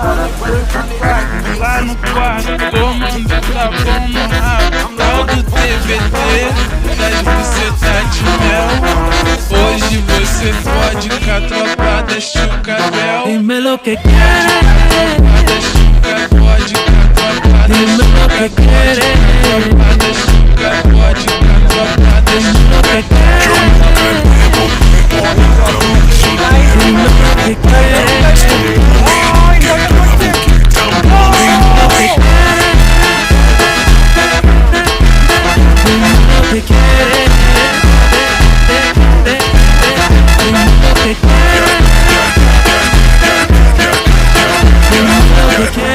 Lá no quarto, tomando tá bom no rabo. Tal do TBT, das bucetas de mel. Hoje você pode com a tropa da Chucabel. Dime lo que quieres, Pode com a tropa da dime lo que quieres, Chuca, pode com a tropa da dime lo que quieres.